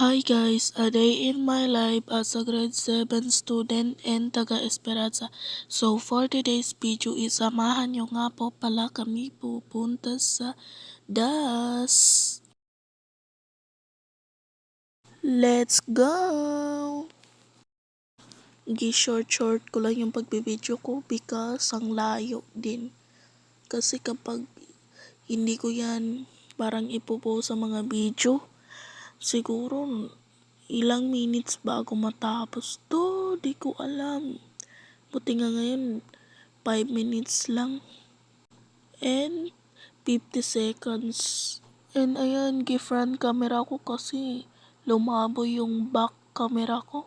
Hi guys, a day in my life as a grade 7 student and taga Esperanza. So for today's video isamahan nyo nga po pala kami pupunta sa DAS. Let's go! Gi-short ko lang yung pagbibideo ko because ang layo din. Kasi kapag hindi ko yan parang ipopost sa mga video, siguro ilang minutes bago matapos to, di ko alam. Buti nga ngayon, 5 minutes lang. And 50 seconds. And ayan, gi-front camera ko kasi lumabo yung back camera ko.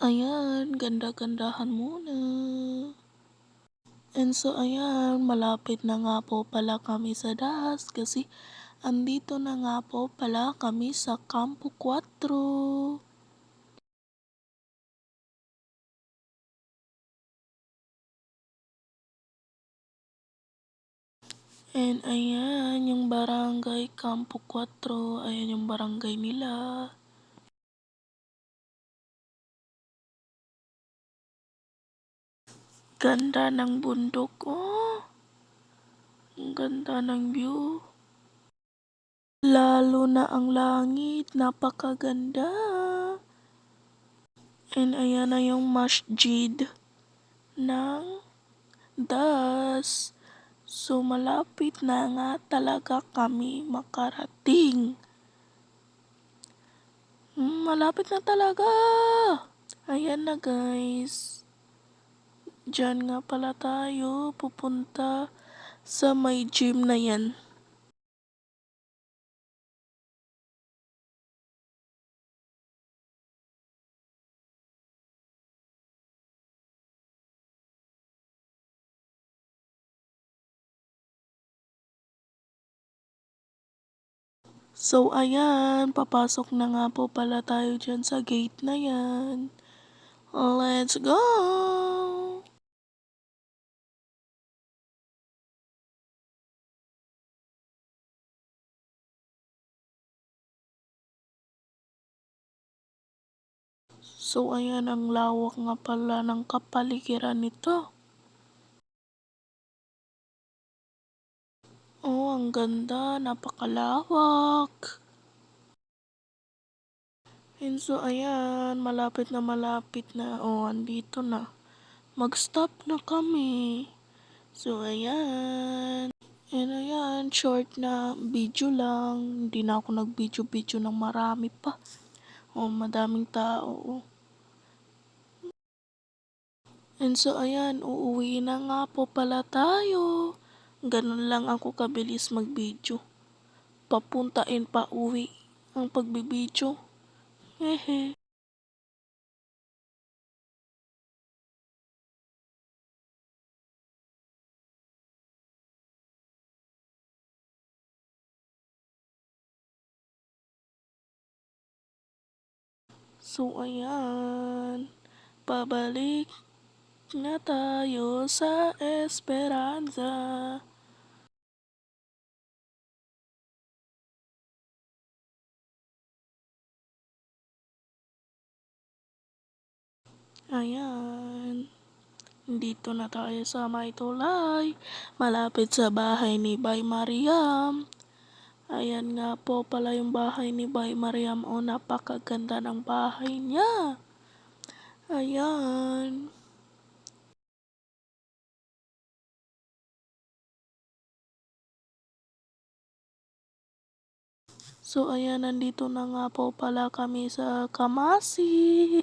Ayan, ganda-gandahan muna. And so ayan, malapit na nga po pala kami sa DAS kasi andito na nga po pala kami sa Campo 4. And ayan, yung barangay Campo 4. Ayan yung barangay nila. Ganda ng bundok, oh. Ang ganda ng view. Lalo na ang langit, napakaganda. And ayan na yung masjid ng DAS. So malapit na nga talaga kami makarating. Malapit na talaga. Ayan na guys. Diyan nga pala tayo pupunta sa may gym na yan. So ayan, papasok na nga po pala tayo dyan sa gate na yan. Let's go! So ayan, ang lawak nga pala ng kapaligiran nito. Oh, ang ganda, napakalawak. And so ayan, malapit na. Oh, andito na. Mag-stop na kami. So ayan. And ayan, short na video lang. Hindi na ako nag-video ng marami pa. Oh, madaming tao. Oh. And so ayan, uuwi na nga po pala tayo. Ganun lang ako kabilis mag-video. Papuntain pa uwi ang pagbibideo. Hehe. So ayan, pabalik na tayo sa Esperanza. Ayan, dito na tayo sa may tulay, malapit sa bahay ni Bay Mariam. Ayan nga po pala yung bahay ni Bay Mariam. O, napakaganda ng bahay niya. Ayan. So ayan, nandito na nga po pala kami sa Kamasi.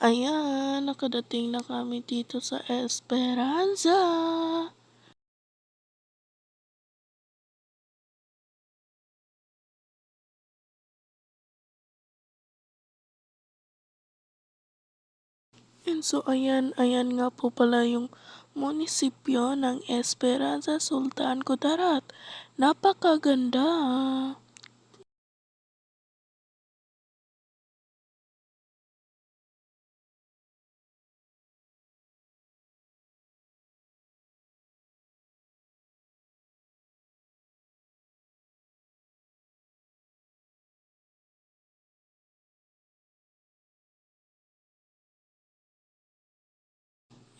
Ayan, nakadating na kami dito sa Esperanza. And so ayan nga po pala yung munisipyo ng Esperanza Sultan Kudarat. Napakaganda.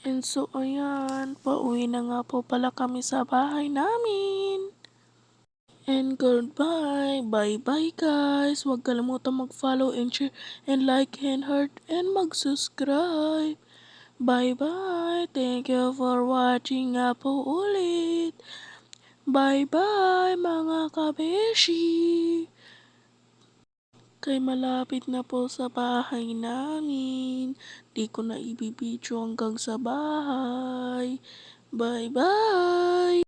And so ayan, pauwi na nga po pala kami sa bahay namin. And goodbye. Bye-bye guys. Huwag kalimutan mag-follow and share and like and heart and mag-subscribe. Bye-bye. Thank you for watching nga po ulit. Bye-bye mga kabeshi. Kay malapit na po sa bahay namin. Di ko na ibibidyo hanggang sa bahay. Bye-bye.